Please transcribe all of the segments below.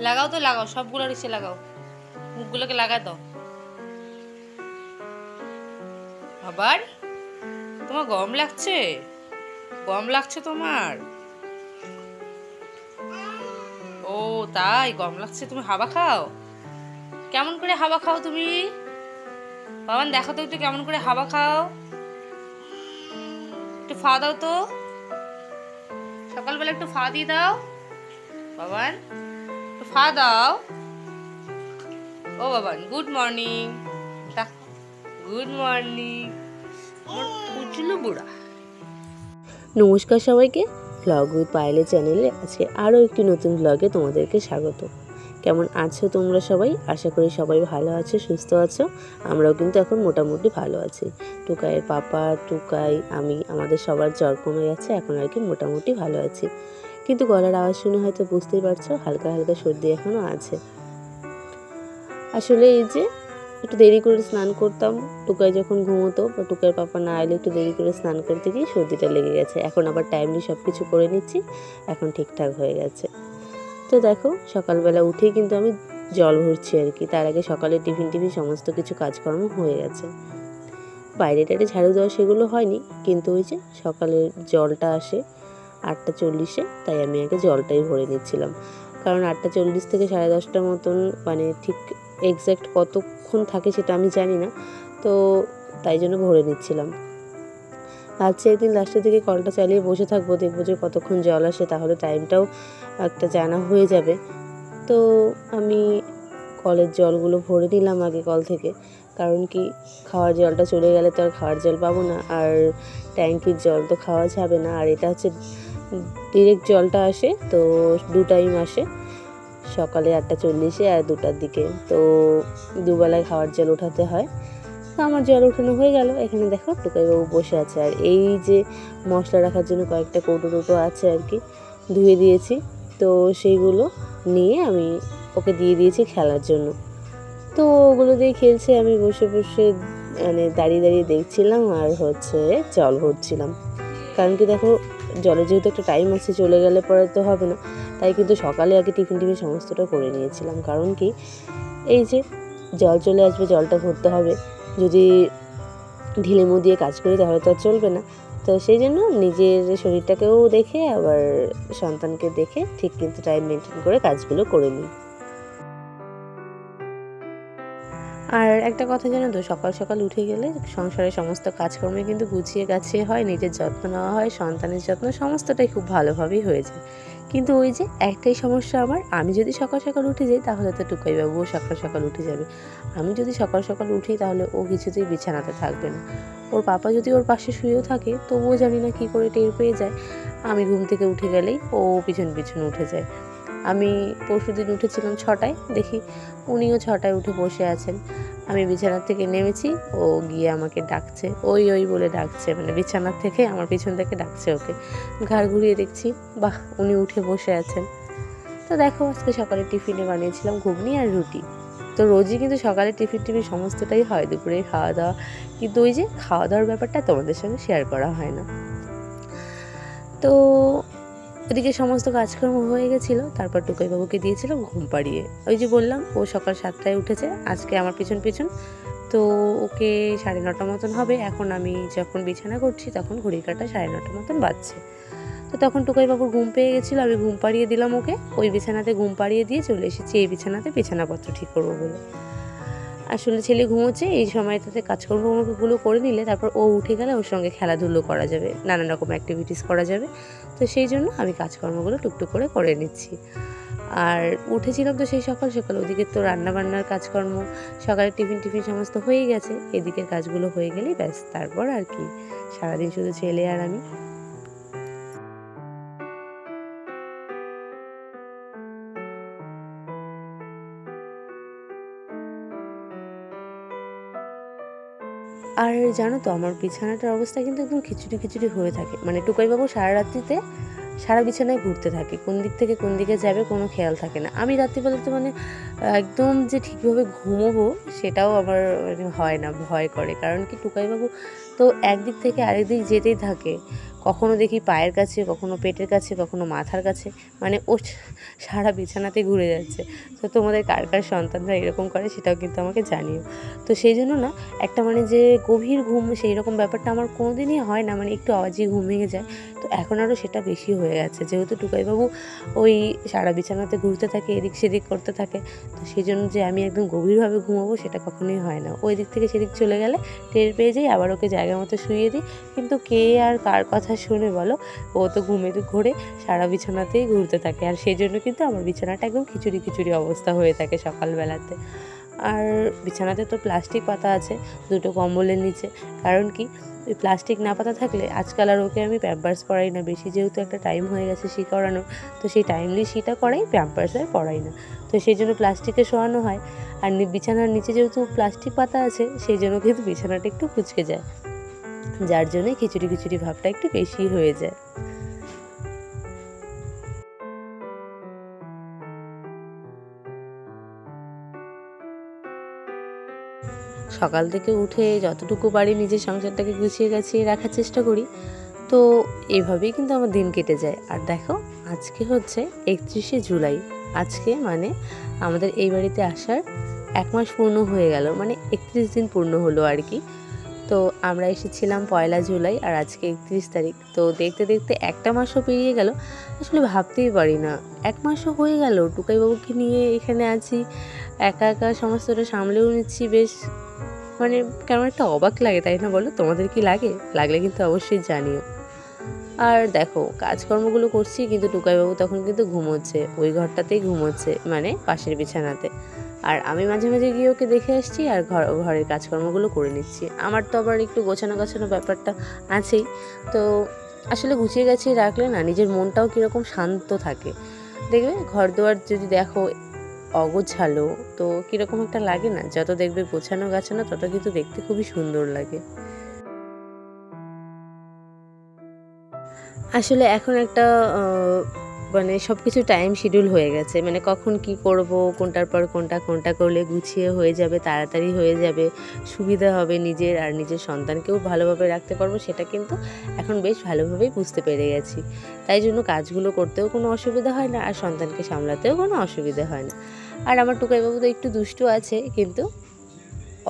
লাগাও তো, লাগাও, সবগুলো নিচে লাগাও, মুখগুলোকে লাগা দাও। আবার তোমার গরম লাগছে? গরম লাগছে তোমার? ও তাই, গরম লাগছে, তুমি হাওয়া খাও? কেমন করে হাওয়া খাও তুমি? বাবান দেখো তো একটু কেমন করে হাওয়া খাও, একটু ফা দাও তো, সকালবেলা একটু ফা দিয়ে দাও বাবান, একটু ফা দাও। ও Baban good morning, good morning আমার পুচলু বুড়া। নমস্কার সবাইকে, ব্লগ উইথ পায়েলে চ্যানেলে আজকে আরও একটি নতুন ব্লগে তোমাদেরকে স্বাগত। কেমন আছো তোমরা সবাই? আশা করি সবাই ভালো আছো, সুস্থ আছো। আমরাও কিন্তু এখন মোটামুটি ভালো আছি। টুকাইয়ের পাপা, টুকাই, আমি, আমাদের সবার জ্বর কমে গেছে, এখন আর কি মোটামুটি ভালো আছি। কিন্তু গলার আওয়াজ শুনে হয়তো বুঝতেই পারছো হালকা হালকা সর্দি এখনও আছে। আসলে এই যে একটু দেরি করে স্নান করতাম, টুকাই যখন ঘুমোতো বা টুকাইয়ের পাপা না এলে একটু দেরি করে স্নান করতে গিয়ে সর্দিটা লেগে গেছে। এখন আবার টাইমলি সব কিছু করে নিচ্ছি, এখন ঠিকঠাক হয়ে গেছে। তো দেখো সকালবেলা উঠেই কিন্তু আমি জল ভরছি আর কি। তার আগে সকালে টিফিন সমস্ত কিছু কাজকর্ম হয়ে গেছে। বাইরে টাইরে ঝাড়ু দেওয়া সেগুলো হয়নি, কিন্তু ওই যে সকালের জলটা আসে 8:40-এ, তাই আমি আগে জলটাই ভরে নিচ্ছিলাম। কারণ 8:40 থেকে 10:30 মতন, মানে ঠিক এক্স্যাক্ট কতক্ষণ থাকে সেটা আমি জানি না, তো তাই জন্য ভরে নিচ্ছিলাম। ভাবছি একদিন লাস্টের দিকে কলটা চালিয়ে বসে থাকবো, দেখবো যে কতক্ষণ জল আসে, তাহলে টাইমটাও একটা জানা হয়ে যাবে। তো আমি কলের জলগুলো ভরে নিলাম আগে কল থেকে, কারণ কি খাওয়ার জলটা চলে গেলে তো আর খাওয়ার জল পাবো না, আর ট্যাঙ্কির জল তো খাওয়া যাবে না। আর এটা হচ্ছে ডিরেক্ট জলটা আসে, তো 2 টাইম আসে, সকালে 8:40-এ আর 2টার দিকে, তো দুবেলায় খাওয়ার জল ওঠাতে হয়। তো আমার জল ওঠানো হয়ে গেল। এখানে দেখো টুকাইবাবু বসে আছে, আর এই যে মশলা রাখার জন্য কয়েকটা কৌটো আছে আর কি, ধুয়ে দিয়েছি, তো সেইগুলো নিয়ে আমি ওকে দিয়ে দিয়েছি খেলার জন্য। তো ওগুলো দিয়ে খেলছে, আমি বসে বসে মানে দাঁড়িয়ে দেখছিলাম আর হচ্ছে জল ভরছিলাম। কারণ কি দেখো, জলের যেহেতু একটা টাইম আছে, চলে গেলে পরে তো হবে না, তাই কিন্তু সকালে আগে টিফিন সমস্তটা করে নিয়েছিলাম। কারণ কি এই যে জল চলে আসবে, জলটা ভরতে হবে, যদি ঢিলেমু দিয়ে কাজ করি তাহলে তো আর চলবে না। তো সেই জন্য নিজের শরীরটাকেও দেখে আবার সন্তানকে দেখে ঠিক কিন্তু টাইম মেনটেন করে কাজগুলো করে নিই। আর একটা কথা জানো তো, সকাল সকাল উঠে গেলে সংসারের সমস্ত কাজকর্মে কিন্তু গুছিয়ে গাছিয়ে হয়, নিজের যত্ন নেওয়া হয়, সন্তানের যত্ন সমস্তটাই খুব ভালোভাবেই হয়ে যায়। কিন্তু ওই যে একটাই সমস্যা আমার, আমি যদি সকাল সকাল উঠে যাই তাহলে তো টুকাইবাবুও সকাল সকাল উঠে যাবে। আমি যদি সকাল সকাল উঠি তাহলে ও কিছুতেই বিছানাতে থাকবে না। ওর পাপা যদি ওর পাশে শুয়েও থাকে তবুও জানি না কী করে টের পেয়ে যায়, আমি ঘুম থেকে উঠে গেলেই ও পিছন পিছন উঠে যায়। আমি পরশুদিন উঠেছিলাম 6টায়, দেখি উনিও 6টায় উঠে বসে আছেন। আমি বিছানার থেকে নেমেছি, ও গিয়ে আমাকে ডাকছে, ওই ওই বলে ডাকছে, মানে বিছানার থেকে আমার পিছন থেকে ডাকছে ওকে। ঘাড় ঘুরিয়ে দেখছি, বাহ, উনি উঠে বসে আছেন। তো দেখো আজকে সকালে টিফিনে বানিয়েছিলাম ঘুগনি আর রুটি। তো রোজই কিন্তু সকালে টিফিন সমস্তটাই হয়, দুপুরে খাওয়া দাওয়া, কিন্তু ওই যে খাওয়া দাওয়ার ব্যাপারটা তোমাদের সঙ্গে শেয়ার করা হয় না। তো ওদিকে সমস্ত কাজকর্ম হয়ে গেছিলো, তারপর টুকাইবাবুকে দিয়েছিলাম ঘুম পাড়িয়ে। ওই যে বললাম ও সকাল 7টায় উঠেছে আজকে আমার পিছন পিছন, তো ওকে 9:30 মতন হবে। এখন আমি যখন বিছানা করছি তখন ঘড়ির কাঁটা 9:30 মতন বাজছে। তো তখন টুকাইবাবুর ঘুম পেয়ে গেছিলো, আমি ঘুম পাড়িয়ে দিলাম ওকে, ওই বিছানাতে ঘুম পাড়িয়ে দিয়ে চলে এসেছি এই বিছানাতে বিছানাপত্র ঠিক করবো বলে। আসলে ছেলে ঘুমোচ্ছে, এই সময়টাতে কাজকর্মগুলো করে নিলে তারপর ও উঠে গেলে ওর সঙ্গে খেলাধুলো করা যাবে, নানান রকম অ্যাক্টিভিটিস করা যাবে। তো সেই জন্য আমি কাজকর্মগুলো টুকটুক করে নিচ্ছি। আর উঠেছিলাম তো সেই সকাল সকাল, ওদিকে তো রান্নাবান্নার কাজকর্ম, সকালে টিফিন সমস্ত হয়েই গেছে, এদিকের কাজগুলো হয়ে গেলেই ব্যাস, তারপর আর কি সারাদিন শুধু ছেলে আর আমি। আর জানো তো আমার বিছানাটার অবস্থা কিন্তু একদম খিচুড়ি হয়ে থাকে, মানে টুকাইবাবু সারা রাত্রিতে সারা বিছানায় ঘুরতে থাকে, কোন দিক থেকে কোন দিকে যাবে কোনো খেয়াল থাকে না। আমি রাত্রিবেলা তো মানে একদম যে ঠিকভাবে ঘুমোবো সেটাও আমার মানে হয় না, ভয় করে। কারণ কি টুকাইবাবু তো একদিক থেকে আরেক দিক যেতেই থাকে। কখনো দেখি পায়ের কাছে, কখনো পেটের কাছে, কখনো মাথার কাছে, মানে ও সারা বিছানাতে ঘুরে যাচ্ছে। তো তোমাদের কার কার সন্তানরা এরকম করে সেটাও কিন্তু আমাকে জানিও। তো সেই জন্য না একটা মানে যে গভীর ঘুম সেই রকম ব্যাপারটা আমার কোনোদিনই হয় না, মানে একটু আওয়াজে ঘুম ভেঙে যায়। তো এখন আরও সেটা বেশি হয়ে গেছে, যেহেতু টুকাইবাবু ওই সারা বিছানাতে ঘুরতে থাকে, এদিক সেদিক করতে থাকে। তো সেই জন্য যে আমি একদম গভীরভাবে ঘুমাবো সেটা কখনোই হয় না। ওই দিক থেকে সেদিক চলে গেলে টের পেয়ে যাই, আবার ওকে জায়গা মতো শুইয়ে দিই। কিন্তু কে আর কার কথা শুনে বলো, ও তো ঘুরে সারা বিছানাতেই ঘুরতে থাকে। আর সেই জন্য কিন্তু আমার বিছানাটা একদম খিচুড়ি খিচুড়ি অবস্থা হয়ে থাকে সকালবেলাতে। আর বিছানাতে তো প্লাস্টিক পাতা আছে দুটো কম্বলের নিচে। কারণ কি ওই প্লাস্টিক না পাতা থাকলে আজকাল আর ওকে আমি প্যাম্পার্স পরাই না বেশি, যেহেতু একটা টাইম হয়ে গেছে শি করানোর। তো সেই টাইমলি শিটা করাই, প্যাম্পার্স আর পরাই না। তো সেই জন্য প্লাস্টিকে শোয়ানো হয়। আর বিছানার নিচে যেহেতু প্লাস্টিক পাতা আছে সেই জন্য কিন্তু বিছানাটা একটু কুঁচকে যায়, যার জন্যই খিচুড়ি খিচুড়ি ভাবটা একটু বেশি হয়ে যায়। সকাল থেকে উঠে যতটুকু পারি নিজের সংসারটাকে গুছিয়ে গাছিয়ে রাখার চেষ্টা করি। তো এইভাবেই কিন্তু আমার দিন কেটে যায়। আর দেখো আজকে হচ্ছে 31শে জুলাই। আজকে মানে আমাদের এই বাড়িতে আসার 1 মাস পূর্ণ হয়ে গেল, মানে 31 দিন পূর্ণ হলো আর কি। তো আমরা এসেছিলাম 1 জুলাই আর আজকে 31 তারিখ। তো দেখতে দেখতে একটা মাসও পেরিয়ে গেল। আসলে ভাবতেই পারি না 1 মাসও হয়ে গেল টুকাইবাবুকে নিয়ে এখানে আছি, একা একা সমস্তটা সামলেও নিচ্ছি। বেশ মানে কেমন একটা অবাক লাগে, তাই না বলো? তোমাদের কি লাগে? লাগলে কিন্তু অবশ্যই জানিও। আর দেখো কাজকর্মগুলো করছি, কিন্তু টুকাইবাবু তখন কিন্তু ঘুমোচ্ছে, ওই ঘরটাতেই ঘুমোচ্ছে, মানে পাশের বিছানাতে। আর আমি মাঝে মাঝে গিয়ে ওকে দেখে আসছি আর ঘরের কাজকর্মগুলো করে নিচ্ছি। আমার তো আবার একটু গোছানো গাছানো ব্যাপারটা আছেই। তো আসলে গুছিয়ে গাছিয়ে রাখলে না নিজের মনটাও কীরকম শান্ত থাকে। দেখবে ঘর দুয়ার যদি দেখো অগোছালো তো কীরকম একটা লাগে না? যত দেখবে গোছানো গাছানো তত কিন্তু দেখতে খুবই সুন্দর লাগে। আসলে এখন একটা মানে সব কিছু টাইম শিডিউল হয়ে গেছে, মানে কখন কি করব, কোনটার পর কোনটা করলে গুছিয়ে হয়ে যাবে, তাড়াতাড়ি হয়ে যাবে, সুবিধা হবে নিজের, আর নিজের সন্তানকেও ভালোভাবে রাখতে পারবো, সেটা কিন্তু এখন বেশ ভালোভাবেই বুঝতে পেরে গেছি। তাই জন্য কাজগুলো করতেও কোনো অসুবিধা হয় না, আর সন্তানকে সামলাতেও কোনো অসুবিধা হয় না। আর আমার টুকাইবাবু তো একটু দুষ্টু আছে, কিন্তু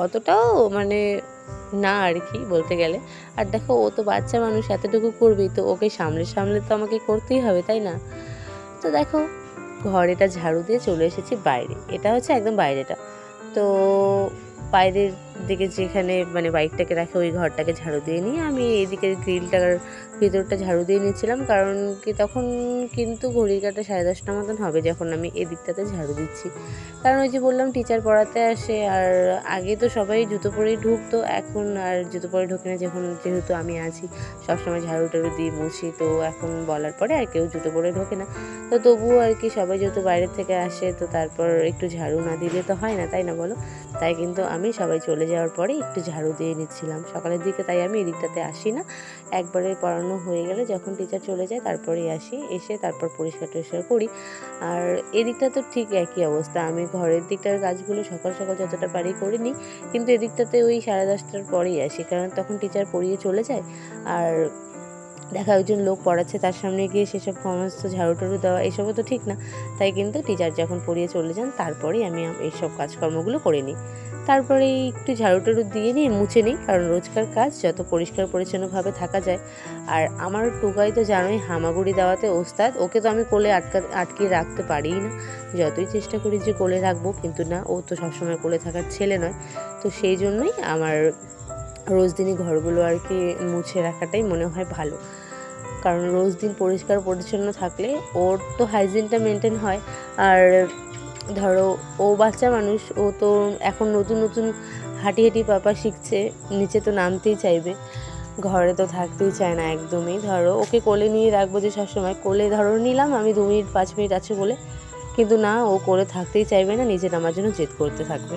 অতটাও মানে না আর কি বলতে গেলে। আর দেখো ও তো বাচ্চা মানুষ, এতটুকু করবেই, তো ওকে সামলে সামলে তো আমাকে করতেই হবে, তাই না? তো দেখো ঘর এটা ঝাড়ু দিয়ে চলে এসেছি বাইরে, এটা হচ্ছে একদম বাইরেটা। তো বাইরের দিকে যেখানে মানে বাইকটাকে রাখে ওই ঘরটাকে ঝাড়ু দিয়ে নিয়ে আমি এইদিকের গ্রিলটার ভিতরটা ঝাড়ু দিয়ে নিচ্ছিলাম। কারণ কি তখন কিন্তু ঘড়ির কাঁটা 10:30 মতন হবে যখন আমি এদিকটাতে ঝাড়ু দিচ্ছি। কারণ ওই যে বললাম টিচার পড়াতে আসে, আর আগে তো সবাই জুতো পরেই ঢুকতো, এখন আর জুতো পরে ঢোকে না। যেহেতু আমি আছি সবসময় ঝাড়ু টাড়ু দিয়ে মুছি, তো এখন বলার পরে আর কেউ জুতো পরে ঢোকে না। তো তবুও আর কি সবাই যেহেতু বাইরের থেকে আসে, তো তারপর একটু ঝাড়ু না দিলে তো হয় না, তাই না বলো? তাই কিন্তু আমি সবাই চলে যাওয়ার পরে একটু ঝাড়ু দিয়ে নিচ্ছিলাম সকালের দিকে। তাই আমি এদিকটাতে আসি না, একবারে পড়ানো হয়ে গেলে যখন টিচার চলে যায় তারপরেই আসি, এসে তারপর পরিষ্কার টরিষ্কার করি। আর এদিকটা তো ঠিক একই অবস্থা, আমি ঘরের দিকটার কাজগুলো সকাল সকাল যতটা পারি করে নিই, কিন্তু এদিকটাতে ওই 10:30টার পরেই আসি, কারণ তখন টিচার পড়িয়ে চলে যায়। আর দেখা একজন লোক পড়াচ্ছে, তার সামনে গিয়ে সেসব সমস্ত ঝাড়ু টাড়ু দেওয়া এসবও তো ঠিক না। তাই কিন্তু টিচার যখন পড়িয়ে চলে যান তারপরেই আমি এইসব কাজকর্মগুলো করে নিই। তারপরে একটু ঝাড়ু টাড়ু দিয়ে নিই, মুছে নিই, কারণ রোজকার কাজ যত পরিষ্কার পরিচ্ছন্নভাবে থাকা যায়। আর আমার টুকাই তো জানোই হামাগুড়ি দেওয়াতে ওস্তাদ, ওকে তো আমি কোলে আটকিয়ে রাখতে পারিই না। যতই চেষ্টা করি যে কোলে রাখবো, কিন্তু না, ও তো সবসময় কোলে থাকার ছেলে নয়। তো সেই জন্যই আমার রোজ দিনই ঘরগুলো আর কি মুছে রাখাটাই মনে হয় ভালো। কারণ রোজ দিন পরিষ্কার পরিচ্ছন্ন থাকলে ওর তো হাইজিনটা মেনটেন হয়। আর ধরো ও বাচ্চা মানুষ, ও তো এখন নতুন নতুন হাঁটি হাঁটি পাপা শিখছে, নিচে তো নামতেই চাইবে, ঘরে তো থাকতেই চায় না একদমই। ধরো ওকে কোলে নিয়ে রাখবো যে সবসময়, কোলে ধরো নিলাম আমি 2 মিনিট 5 মিনিট আছে বলে, কিন্তু না, ও কোলে থাকতেই চাইবে না, নিচে নামার জন্য জেদ করতে থাকবে।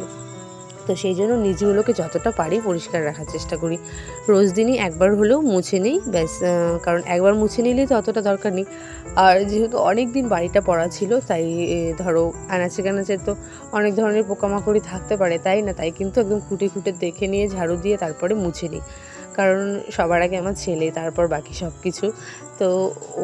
তো সেই জন্য নিজগুলোকে যতটা পারি পরিষ্কার রাখার চেষ্টা করি। রোজ দিনই একবার হলেও মুছে নিই ব্যাস, কারণ একবার মুছে নিলেই তো অতটা দরকার নেই। আর যেহেতু অনেক দিন বাড়িটা পড়া ছিল, তাই ধরো আনাচে কানাচে তো অনেক ধরনের পোকামাকড়ি থাকতে পারে, তাই না? তাই কিন্তু একদম খুঁটে খুঁটে দেখে নিয়ে ঝাড়ু দিয়ে তারপরে মুছে নিই, কারণ সবার আগে আমার ছেলে, তারপর বাকি সব কিছু। তো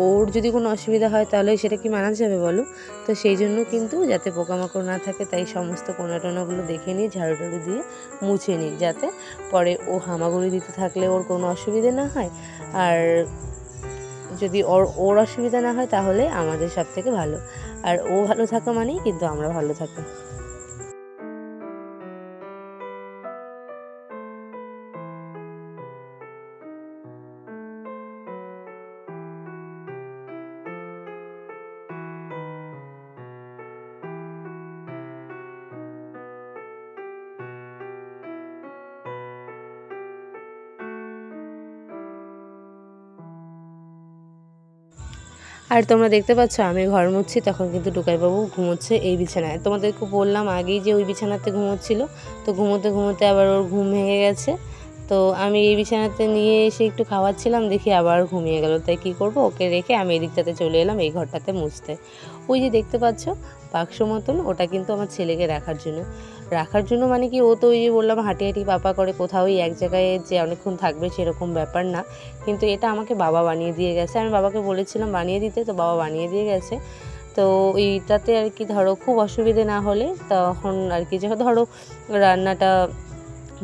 ওর যদি কোনো অসুবিধা হয় তাহলে সেটা কি মানা যাবে বলো? তো সেই জন্য কিন্তু যাতে পোকামাকড় না থাকে তাই সমস্ত কোনা টোনাগুলো দেখে নিই, ঝাড়ু টাড়ু দিয়ে মুছে নিই, যাতে পরে ও হামাগুড়ি দিতে থাকলে ওর কোনো অসুবিধে না হয়। আর যদি ওর অসুবিধা না হয় তাহলে আমাদের সব থেকে ভালো, আর ও ভালো থাকা মানেই কিন্তু আমরা ভালো থাকি। আর তোমরা দেখতে পাচ্ছ আমি ঘর মুছছি, তখন কিন্তু টুকাইবাবু ঘুমোচ্ছে এই বিছানায়। তোমাদেরকে বললাম আগেই যে ওই বিছানাতে ঘুমোচ্ছিল, তো ঘুমোতে ঘুমোতে আবার ওর ঘুম ভেঙে গেছে। তো আমি এই বিছানাতে নিয়ে এসে একটু খাওয়াচ্ছিলাম, দেখি আবার ঘুমিয়ে গেল। তাই কি করব, ওকে রেখে আমি এই দিকটাতে চলে এলাম এই ঘরটাতে মুছতে। ওই যে দেখতে পাচ্ছ বাক্স মতন, ওটা কিন্তু আমার ছেলেকে রাখার জন্য মানে কি, ও তো ওই যে বললাম হাঁটি হাঁটি পাপা করে, কোথাও এক জায়গায় যে অনেকক্ষণ থাকবে সেরকম ব্যাপার না। কিন্তু এটা আমাকে বাবা বানিয়ে দিয়ে গেছে, আমি বাবাকে বলেছিলাম বানিয়ে দিতে, তো বাবা বানিয়ে দিয়ে গেছে। তো এইটাতে আর কি ধরো খুব অসুবিধে না হলে তখন আর কি, যখন ধরো রান্নাটা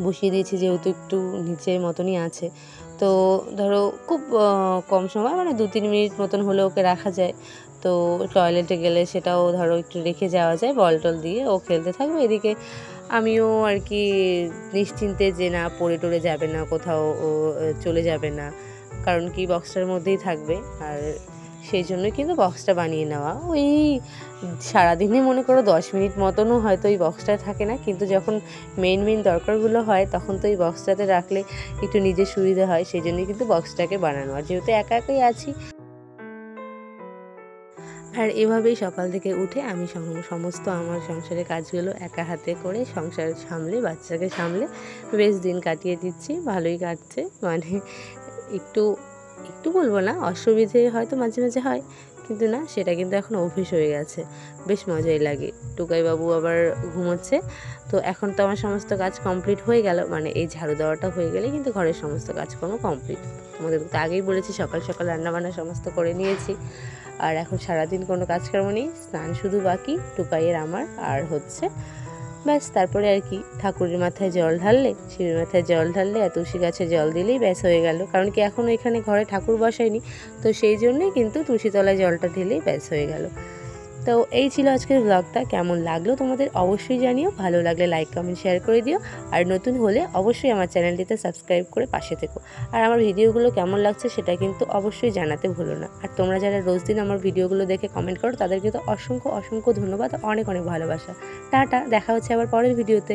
বসিয়ে দিয়েছি, যেহেতু একটু নিচের মতনই আছে, তো ধরো খুব কম সময় মানে 2-3 মিনিট মতন হলে ওকে রাখা যায়। তো টয়লেটে গেলে সেটাও ধরো একটু রেখে যাওয়া যায়, বল টল দিয়ে ও খেলতে থাকবে, এদিকে আমিও আর কি নিশ্চিন্তে যে না পড়ে টরে যাবে না, কোথাও ও চলে যাবে না, কারণ কি বক্সটার মধ্যেই থাকবে। আর সেই জন্যই কিন্তু বক্সটা বানিয়ে নেওয়া। ওই সারাদিনে মনে করো 10 মিনিট মতনও হয়তো এই বক্সটায় থাকে না, কিন্তু যখন মেইন দরকারগুলো হয় তখন তো এই বক্সটাতে রাখলে একটু নিজের সুবিধা হয়, সেই জন্যই কিন্তু বক্সটাকে বানানো। আর যেহেতু একা একাই আছি, আর এভাবেই সকাল থেকে উঠে আমি সমস্ত আমার সংসারের কাজগুলো একা হাতে করে সংসার সামলে, বাচ্চাকে সামলে বেশ দিন কাটিয়ে দিচ্ছি। ভালোই কাটছে, মানে একটু একটু বলবো না, অসুবিধে হয়তো মাঝে মাঝে হয়, কিন্তু না সেটা কিন্তু এখন অভ্যেস হয়ে গেছে, বেশ মজাই লাগে। টুকাইবাবু আবার ঘুমোচ্ছে, তো এখন তো আমার সমস্ত কাজ কমপ্লিট হয়ে গেল, মানে এই ঝাড়ু দেওয়াটা হয়ে গেলে কিন্তু ঘরের সমস্ত কাজকর্ম কমপ্লিট। তোমাদের তো আগেই বলেছি সকাল সকাল রান্নাবান্না সমস্ত করে নিয়েছি, আর এখন সারাদিন কোনো কাজকর্ম নেই, স্নান শুধু বাকি টুকাইয়ের আমার, আর হচ্ছে ব্যাস তারপরে আর কি ঠাকুরের মাথায় জল ঢাললে, শিবের মাথায় জল ঢাললে আর তুলসী গাছে জল দিলেই ব্যাস হয়ে গেল। কারণ কি এখনও এখানে ঘরে ঠাকুর বসায়নি, তো সেই জন্যই কিন্তু তুলসী তলায় জলটা ঢেলেই ব্যাস হয়ে গেল। তো এই ছিল আজকের ব্লগটা, কেমন লাগলো তোমাদের অবশ্যই জানিও, ভালো লাগলে লাইক কমেন্ট শেয়ার করে দিও, আর নতুন হলে অবশ্যই আমার চ্যানেলটিতে সাবস্ক্রাইব করে পাশে থেকো। আর আমার ভিডিওগুলো কেমন লাগছে সেটা কিন্তু অবশ্যই জানাতে ভুলো না। আর তোমরা যারা রোজ দিন আমার ভিডিওগুলো দেখে কমেন্ট করো তাদেরকে তো অসংখ্য অসংখ্য ধন্যবাদ, অনেক অনেক ভালোবাসা। টাটা, দেখা হচ্ছে আবার পরের ভিডিওতে।